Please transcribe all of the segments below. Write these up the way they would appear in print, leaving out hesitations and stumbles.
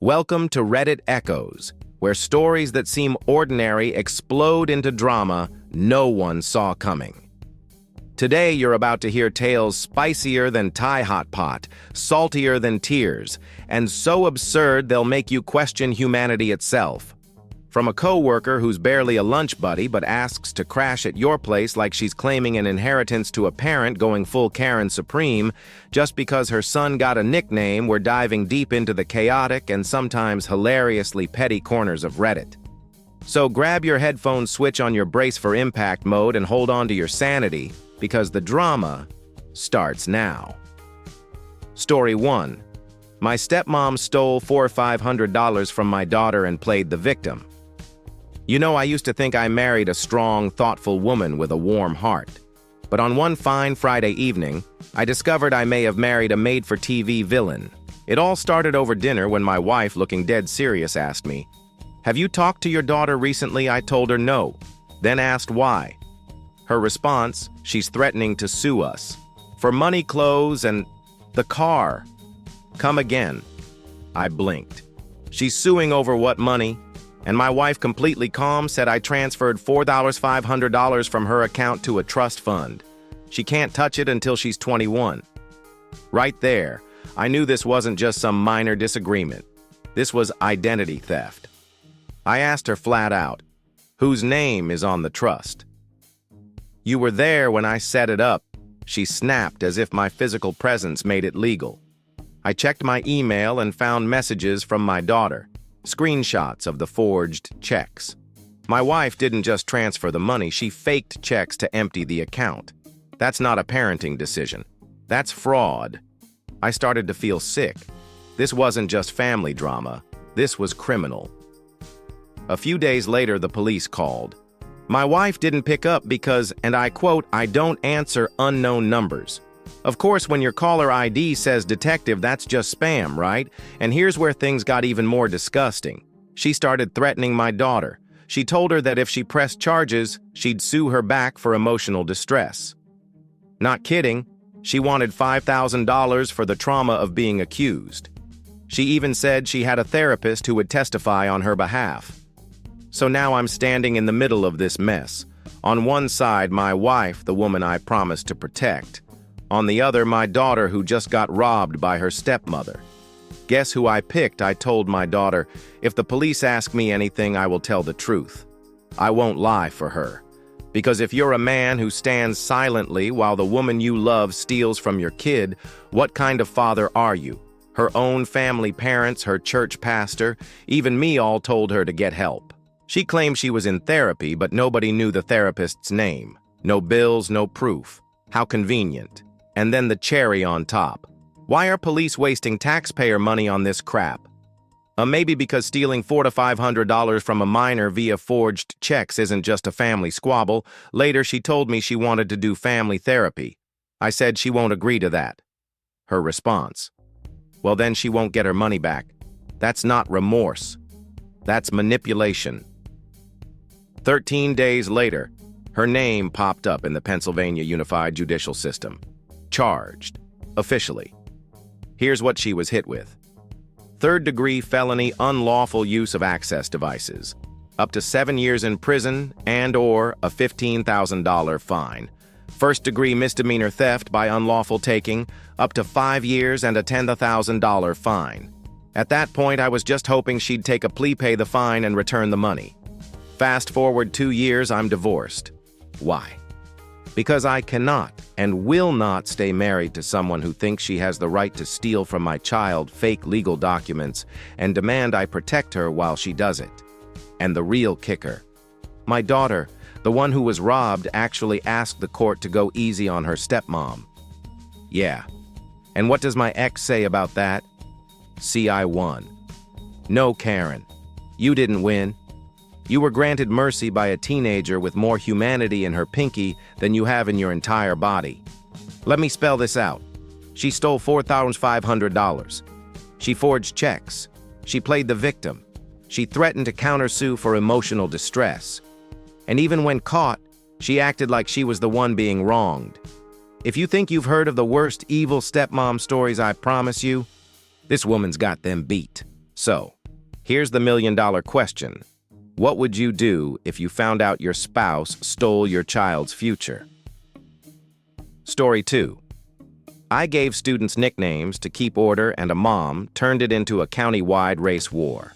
Welcome to Reddit Echoes, where stories that seem ordinary explode into drama no one saw coming. Today, you're about to hear tales spicier than Thai hot pot, saltier than tears, and so absurd they'll make you question humanity itself. From a coworker who's barely a lunch buddy but asks to crash at your place like she's claiming an inheritance to a parent going full Karen Supreme just because her son got a nickname, we're diving deep into the chaotic and sometimes hilariously petty corners of Reddit. So grab your headphones, switch on your brace for impact mode, and hold on to your sanity, because the drama starts now. Story 1. My stepmom stole $400 or $500 from my daughter and played the victim. You know, I used to think I married a strong, thoughtful woman with a warm heart. But on one fine Friday evening, I discovered I may have married a made-for-TV villain. It all started over dinner when my wife, looking dead serious, asked me, "Have you talked to your daughter recently?" I told her no, then asked why. Her response, "She's threatening to sue us. For money, clothes, and the car." Come again. I blinked. She's suing over what money? And my wife, completely calm, said I transferred $500 from her account to a trust fund. She can't touch it until she's 21. Right there, I knew this wasn't just some minor disagreement. This was identity theft. I asked her flat out, "Whose name is on the trust?" "You were there when I set it up," she snapped as if my physical presence made it legal. I checked my email and found messages from my daughter. Screenshots of the forged checks. My wife didn't just transfer the money, she faked checks to empty the account. That's not a parenting decision. That's fraud. I started to feel sick. This wasn't just family drama. This was criminal. A few days later, the police called. My wife didn't pick up because, and I quote, "I don't answer unknown numbers." Of course, when your caller ID says detective, that's just spam, right? And here's where things got even more disgusting. She started threatening my daughter. She told her that if she pressed charges, she'd sue her back for emotional distress. Not kidding, she wanted $5,000 for the trauma of being accused. She even said she had a therapist who would testify on her behalf. So now I'm standing in the middle of this mess. On one side, my wife, the woman I promised to protect. On the other, my daughter, who just got robbed by her stepmother. Guess who I picked? I told my daughter, "If the police ask me anything, I will tell the truth. I won't lie for her. Because if you're a man who stands silently while the woman you love steals from your kid, what kind of father are you?" Her own family, parents, her church pastor, even me all told her to get help. She claimed she was in therapy, but nobody knew the therapist's name. No bills, no proof. How convenient. And then the cherry on top. Why are police wasting taxpayer money on this crap? Maybe because stealing $400 to $500 from a minor via forged checks isn't just a family squabble. Later, she told me she wanted to do family therapy. I said she won't agree to that. Her response, "Well, then she won't get her money back. That's not remorse. That's manipulation." 13 days later, her name popped up in the Pennsylvania Unified Judicial System. Charged, officially. Here's what she was hit with. Third-degree felony unlawful use of access devices. Up to 7 years in prison and/or a $15,000 fine. First-degree misdemeanor theft by unlawful taking. Up to 5 years and a $10,000 fine. At that point, I was just hoping she'd take a plea, pay the fine, and return the money. Fast forward 2 years, I'm divorced. Why? Because I cannot and will not stay married to someone who thinks she has the right to steal from my child fake legal documents and demand I protect her while she does it. And the real kicker. My daughter, the one who was robbed, actually asked the court to go easy on her stepmom. Yeah. And what does my ex say about that? See, I won. No, Karen. You didn't win. You were granted mercy by a teenager with more humanity in her pinky than you have in your entire body. Let me spell this out. She stole $4,500. She forged checks. She played the victim. She threatened to countersue for emotional distress. And even when caught, she acted like she was the one being wronged. If you think you've heard of the worst evil stepmom stories, I promise you, this woman's got them beat. So, here's the million-dollar question. What would you do if you found out your spouse stole your child's future? Story 2. I gave students nicknames to keep order, and a mom turned it into a county-wide race war.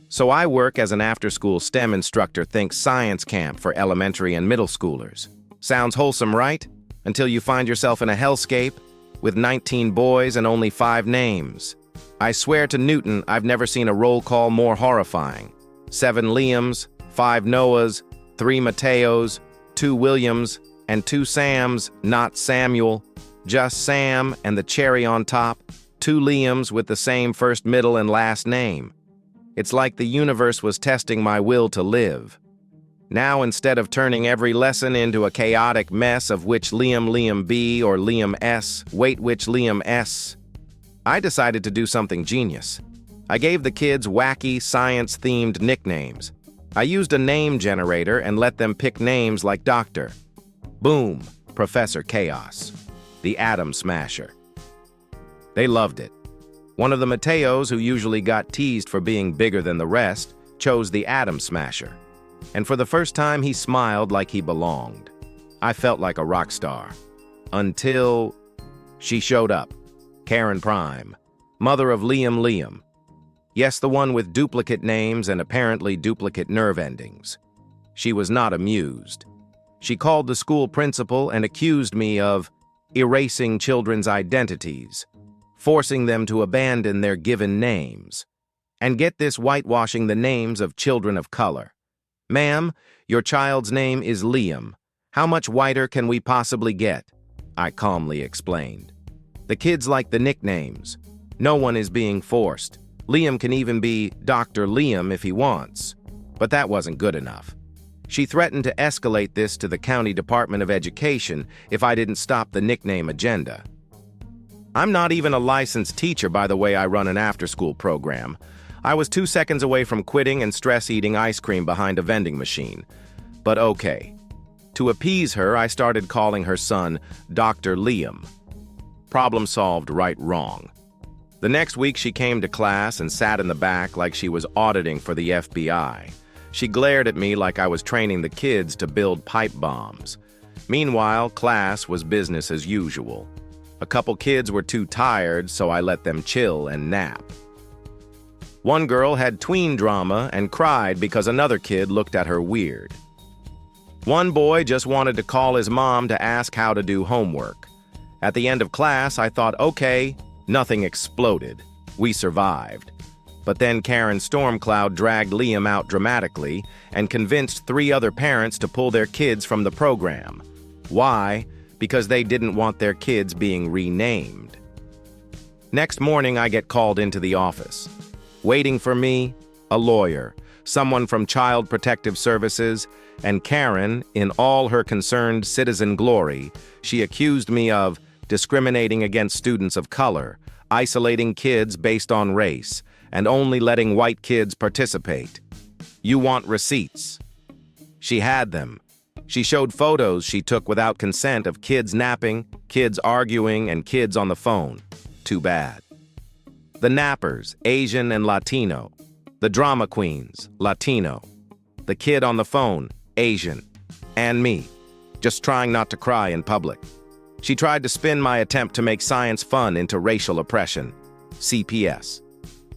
So I work as an after-school STEM instructor. Think science camp for elementary and middle schoolers. Sounds wholesome, right? Until you find yourself in a hellscape with 19 boys and only 5 names. I swear to Newton, I've never seen a roll call more horrifying. 7 Liams, 5 Noahs, 3 Mateos, 2 Williams, and 2 Sams, not Samuel, just Sam, and the cherry on top, 2 Liams with the same first, middle, and last name. It's like the universe was testing my will to live. Now, instead of turning every lesson into a chaotic mess of which Liam B or Liam S, wait, which Liam S, I decided to do something genius. I gave the kids wacky, science-themed nicknames. I used a name generator and let them pick names like Dr. Boom, Professor Chaos, the Atom Smasher. They loved it. One of the Mateos, who usually got teased for being bigger than the rest, chose the Atom Smasher. And for the first time, he smiled like he belonged. I felt like a rock star. Until she showed up. Karen Prime, mother of Liam. Yes, the one with duplicate names and apparently duplicate nerve endings. She was not amused. She called the school principal and accused me of erasing children's identities, forcing them to abandon their given names, and get this, whitewashing the names of children of color. Ma'am, your child's name is Liam. How much whiter can we possibly get? I calmly explained. The kids like the nicknames. No one is being forced. Liam can even be Dr. Liam if he wants. But that wasn't good enough. She threatened to escalate this to the County Department of Education if I didn't stop the nickname agenda. I'm not even a licensed teacher, by the way. I run an after-school program. I was 2 seconds away from quitting and stress-eating ice cream behind a vending machine. But okay. To appease her, I started calling her son Dr. Liam. Problem solved, right, wrong. The next week, she came to class and sat in the back like she was auditing for the FBI. She glared at me like I was training the kids to build pipe bombs. Meanwhile, class was business as usual. A couple kids were too tired, so I let them chill and nap. One girl had tween drama and cried because another kid looked at her weird. One boy just wanted to call his mom to ask how to do homework. At the end of class, I thought, okay, nothing exploded. We survived. But then Karen Stormcloud dragged Liam out dramatically and convinced 3 other parents to pull their kids from the program. Why? Because they didn't want their kids being renamed. Next morning, I get called into the office. Waiting for me, a lawyer, someone from Child Protective Services, and Karen, in all her concerned citizen glory, she accused me of discriminating against students of color, isolating kids based on race, and only letting white kids participate. You want receipts? She had them. She showed photos she took without consent of kids napping, kids arguing, and kids on the phone. Too bad. The nappers, Asian and Latino. The drama queens, Latino. The kid on the phone, Asian. And me, just trying not to cry in public. She tried to spin my attempt to make science fun into racial oppression. CPS.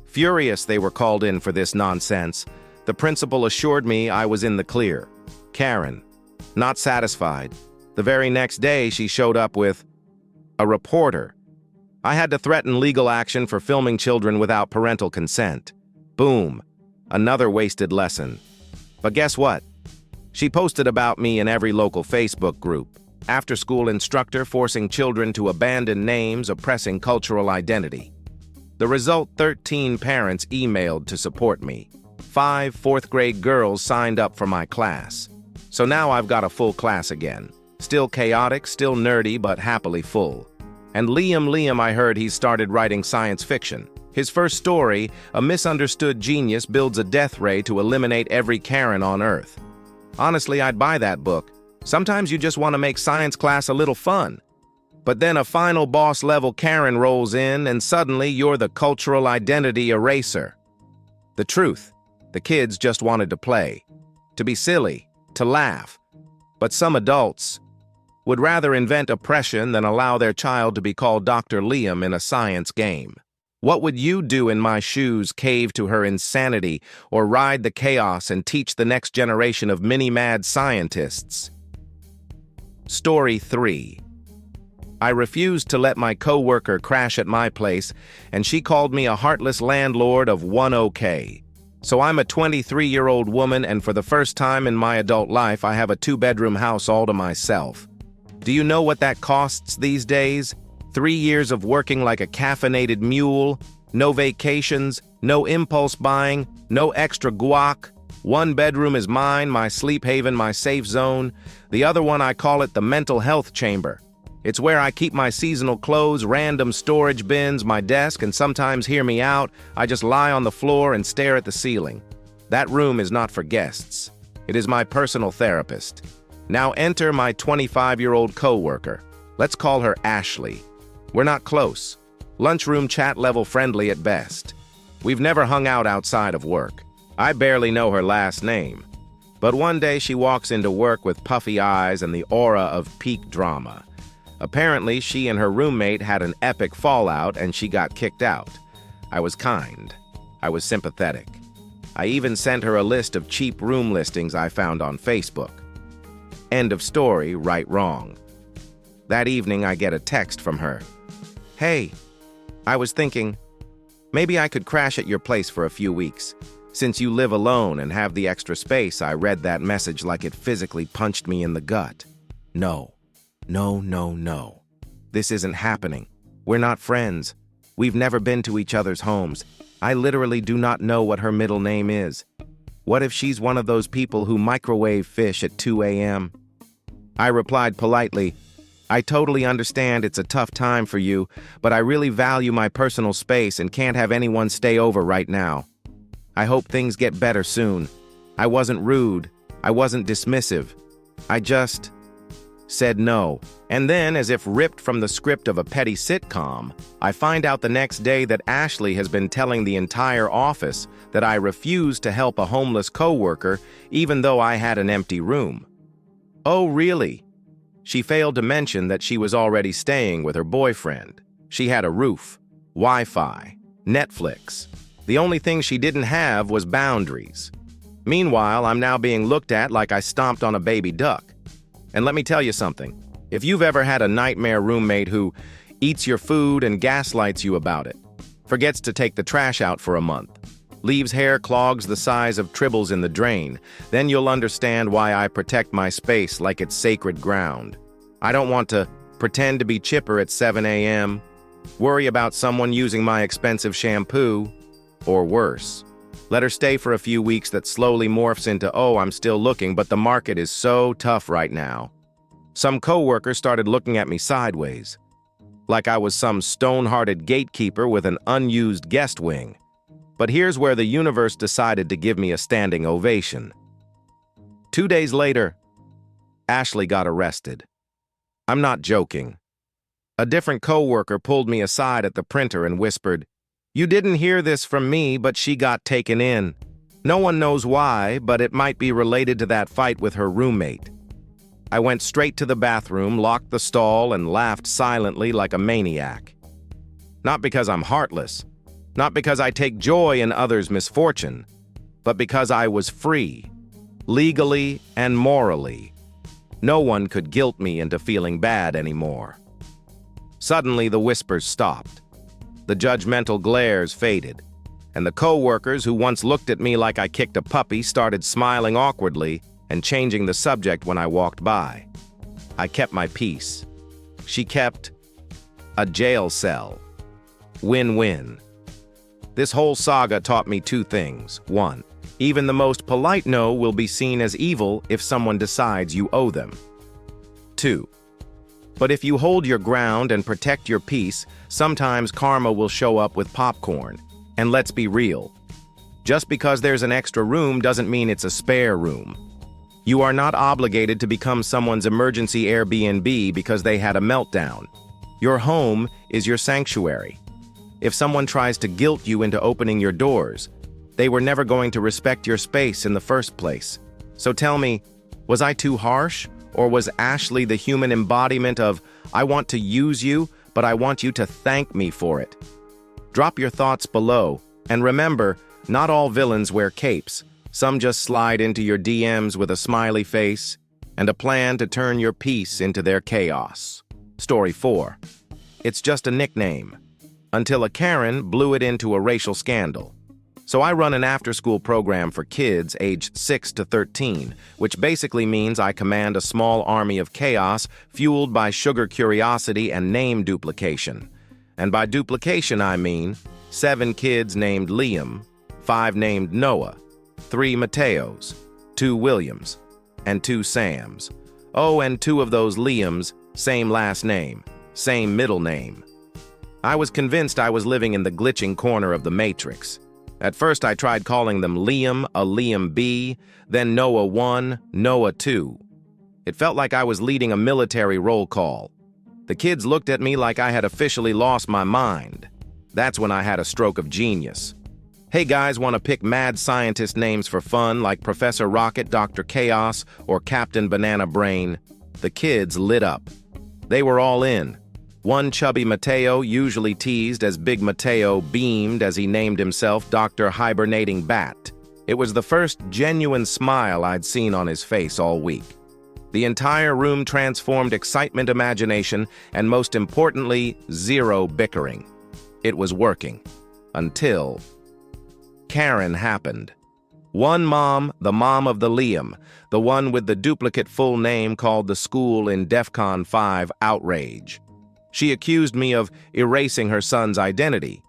Furious they were called in for this nonsense, the principal assured me I was in the clear. Karen. Not satisfied. The very next day, she showed up with a reporter. I had to threaten legal action for filming children without parental consent. Boom. Another wasted lesson. But guess what? She posted about me in every local Facebook group. After-school instructor forcing children to abandon names, oppressing cultural identity. The result, 13 parents emailed to support me. 5 fourth-grade girls signed up for my class. So now I've got a full class again. Still chaotic, still nerdy, but happily full. And Liam, I heard he's started writing science fiction. His first story, a misunderstood genius builds a death ray to eliminate every Karen on Earth. Honestly, I'd buy that book. Sometimes you just want to make science class a little fun. But then a final boss-level Karen rolls in, and suddenly you're the cultural identity eraser. The truth, the kids just wanted to play, to be silly, to laugh. But some adults would rather invent oppression than allow their child to be called Dr. Liam in a science game. What would you do in my shoes, cave to her insanity, or ride the chaos and teach the next generation of mini-mad scientists? Story 3. I refused to let my coworker crash at my place, and she called me a heartless landlord of 1 So I'm a 23-year-old woman, and for the first time in my adult life, I have a 2-bedroom house all to myself. Do you know what that costs these days? 3 years of working like a caffeinated mule, no vacations, no impulse buying, no extra guac. 1 bedroom is mine, my sleep haven, my safe zone. The other one, I call it the mental health chamber. It's where I keep my seasonal clothes, random storage bins, my desk, and sometimes, hear me out, I just lie on the floor and stare at the ceiling. That room is not for guests. It is my personal therapist. Now enter my 25-year-old coworker. Let's call her Ashley. We're not close. Lunchroom chat level friendly at best. We've never hung out outside of work. I barely know her last name. But one day she walks into work with puffy eyes and the aura of peak drama. Apparently, she and her roommate had an epic fallout and she got kicked out. I was kind. I was sympathetic. I even sent her a list of cheap room listings I found on Facebook. End of story, right, wrong. That evening, I get a text from her. Hey, I was thinking, maybe I could crash at your place for a few weeks. Since you live alone and have the extra space, I read that message like it physically punched me in the gut. No. No, no, no. This isn't happening. We're not friends. We've never been to each other's homes. I literally do not know what her middle name is. What if she's one of those people who microwave fish at 2 a.m.? I replied politely, I totally understand it's a tough time for you, but I really value my personal space and can't have anyone stay over right now. I hope things get better soon. I wasn't rude. I wasn't dismissive. I just said no. And then, as if ripped from the script of a petty sitcom, I find out the next day that Ashley has been telling the entire office that I refused to help a homeless coworker even though I had an empty room. Oh, really? She failed to mention that she was already staying with her boyfriend. She had a roof, Wi-Fi, Netflix. The only thing she didn't have was boundaries. Meanwhile, I'm now being looked at like I stomped on a baby duck. And let me tell you something. If you've ever had a nightmare roommate who eats your food and gaslights you about it, forgets to take the trash out for a month, leaves hair clogs the size of tribbles in the drain, then you'll understand why I protect my space like it's sacred ground. I don't want to pretend to be chipper at 7 a.m., worry about someone using my expensive shampoo, or worse. Let her stay for a few weeks that slowly morphs into, oh, I'm still looking, but the market is so tough right now. Some coworkers started looking at me sideways, like I was some stone-hearted gatekeeper with an unused guest wing. But here's where the universe decided to give me a standing ovation. 2 days later, Ashley got arrested. I'm not joking. A different coworker pulled me aside at the printer and whispered, "You didn't hear this from me, but she got taken in. No one knows why, but it might be related to that fight with her roommate." I went straight to the bathroom, locked the stall, and laughed silently like a maniac. Not because I'm heartless, not because I take joy in others' misfortune, but because I was free, legally and morally. No one could guilt me into feeling bad anymore. Suddenly, the whispers stopped. The judgmental glares faded, and the coworkers who once looked at me like I kicked a puppy started smiling awkwardly and changing the subject when I walked by. I kept my peace. She kept a jail cell. Win-win. This whole saga taught me 2 things. 1, even the most polite no will be seen as evil if someone decides you owe them. 2, but if you hold your ground and protect your peace, sometimes karma will show up with popcorn. And let's be real. Just because there's an extra room doesn't mean it's a spare room. You are not obligated to become someone's emergency Airbnb because they had a meltdown. Your home is your sanctuary. If someone tries to guilt you into opening your doors, They were never going to respect your space in the first place. So tell me, was I too harsh? Or was Ashley the human embodiment of, I want to use you, but I want you to thank me for it? Drop your thoughts below, and remember, not all villains wear capes. Some just slide into your DMs with a smiley face and a plan to turn your peace into their chaos. Story 4. It's just a nickname. Until a Karen blew it into a racial scandal. So I run an after-school program for kids aged 6 to 13, which basically means I command a small army of chaos fueled by sugar curiosity and name duplication. And by duplication I mean 7 kids named Liam, 5 named Noah, 3 Mateos, 2 Williams, and 2 Sams. Oh, and 2 of those Liams, same last name, same middle name. I was convinced I was living in the glitching corner of the Matrix. At first I tried calling them Liam, a Liam B, then Noah 1, Noah 2. It felt like I was leading a military roll call. The kids looked at me like I had officially lost my mind. That's when I had a stroke of genius. Hey guys, want to pick mad scientist names for fun like Professor Rocket, Dr. Chaos, or Captain Banana Brain? The kids lit up. They were all in. One chubby Mateo, usually teased as Big Mateo, beamed as he named himself Dr. Hibernating Bat. It was the first genuine smile I'd seen on his face all week. The entire room transformed excitement, imagination, and most importantly, zero bickering. It was working. Until Karen happened. One mom, the mom of the Liam, the one with the duplicate full name, called the school in DEFCON 5 outrage. She accused me of erasing her son's identity,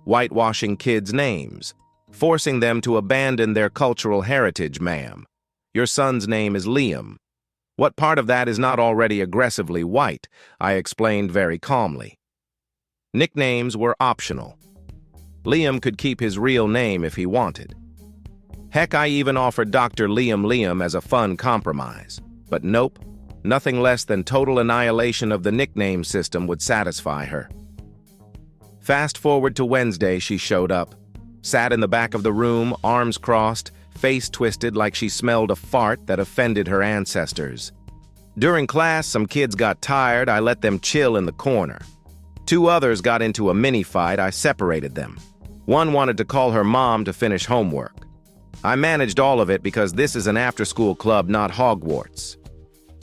whitewashing kids' names, forcing them to abandon their cultural heritage, ma'am. Your son's name is Liam. What part of that is not already aggressively white? I explained very calmly. Nicknames were optional. Liam could keep his real name if he wanted. Heck, I even offered Dr. Liam as a fun compromise. But nope. Nothing less than total annihilation of the nickname system would satisfy her. Fast forward to Wednesday, she showed up, sat in the back of the room, arms crossed, face twisted like she smelled a fart that offended her ancestors. During class, some kids got tired. I let them chill in the corner. 2 others got into a mini fight. I separated them. One wanted to call her mom to finish homework. I managed all of it because this is an after-school club, not Hogwarts.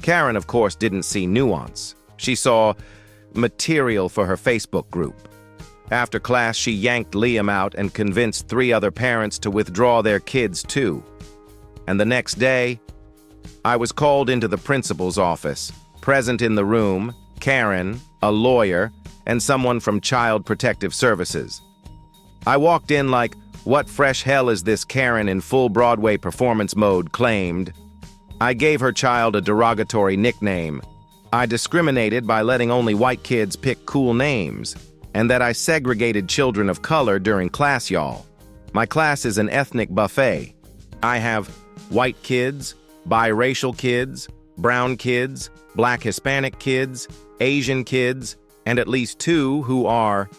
Karen, of course, didn't see nuance. She saw material for her Facebook group. After class, she yanked Liam out and convinced 3 other parents to withdraw their kids too. And the next day, I was called into the principal's office. Present in the room, Karen, a lawyer, and someone from Child Protective Services. I walked in like, what fresh hell is this Karen in full Broadway performance mode claimed. I gave her child a derogatory nickname. I discriminated by letting only white kids pick cool names, and that I segregated children of color during class, y'all. My class is an ethnic buffet. I have white kids, biracial kids, brown kids, black Hispanic kids, Asian kids, and at least 2 who are,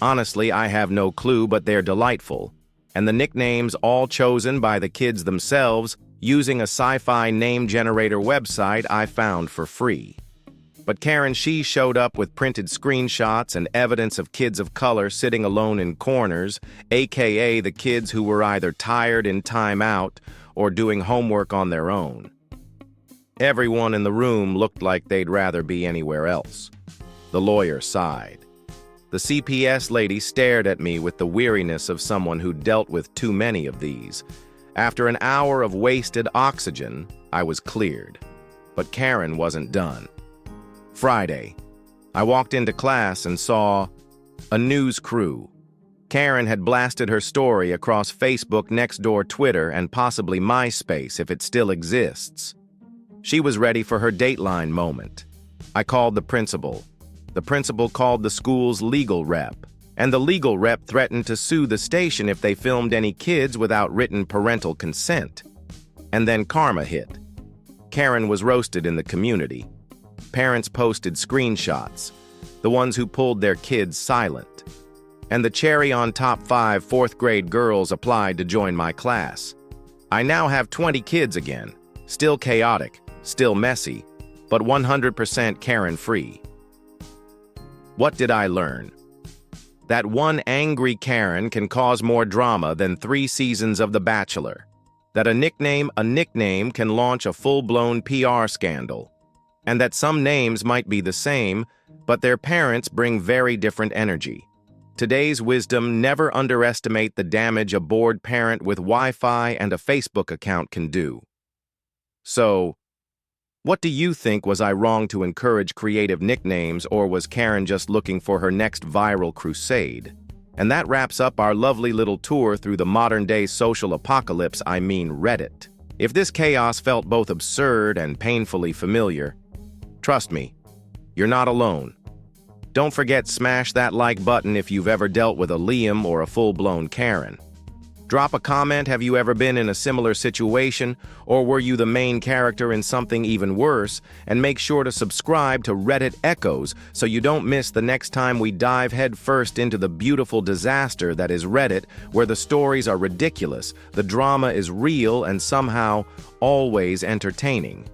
honestly, I have no clue, but they're delightful. And the nicknames all chosen by the kids themselves using a sci-fi name generator website I found for free. But Karen, she showed up with printed screenshots and evidence of kids of color sitting alone in corners, aka the kids who were either tired in timeout or doing homework on their own. Everyone in the room looked like they'd rather be anywhere else. The lawyer sighed. The CPS lady stared at me with the weariness of someone who dealt with too many of these. After an hour of wasted oxygen, I was cleared. But Karen wasn't done. Friday, I walked into class and saw a news crew. Karen had blasted her story across Facebook, Nextdoor, Twitter, and possibly MySpace if it still exists. She was ready for her Dateline moment. I called the principal. The principal called the school's legal rep. And the legal rep threatened to sue the station if they filmed any kids without written parental consent. And then karma hit. Karen was roasted in the community. Parents posted screenshots, the ones who pulled their kids silent. and the cherry on top 5 fourth-grade girls applied to join my class. I now have 20 kids again, still chaotic, still messy, but 100% Karen-free. What did I learn? That one angry Karen can cause more drama than 3 seasons of The Bachelor. That a nickname can launch a full-blown PR scandal. And that some names might be the same, but their parents bring very different energy. Today's wisdom: never underestimate the damage a bored parent with Wi-Fi and a Facebook account can do. So, what do you think? Was I wrong to encourage creative nicknames, or was Karen just looking for her next viral crusade? And that wraps up our lovely little tour through the modern-day social apocalypse, I mean Reddit. If this chaos felt both absurd and painfully familiar, trust me, you're not alone. Don't forget, smash that like button if you've ever dealt with a Liam or a full-blown Karen. Drop a comment: have you ever been in a similar situation, or were you the main character in something even worse? And make sure to subscribe to Reddit Echoes so you don't miss the next time we dive headfirst into the beautiful disaster that is Reddit, where the stories are ridiculous, the drama is real, and somehow always entertaining.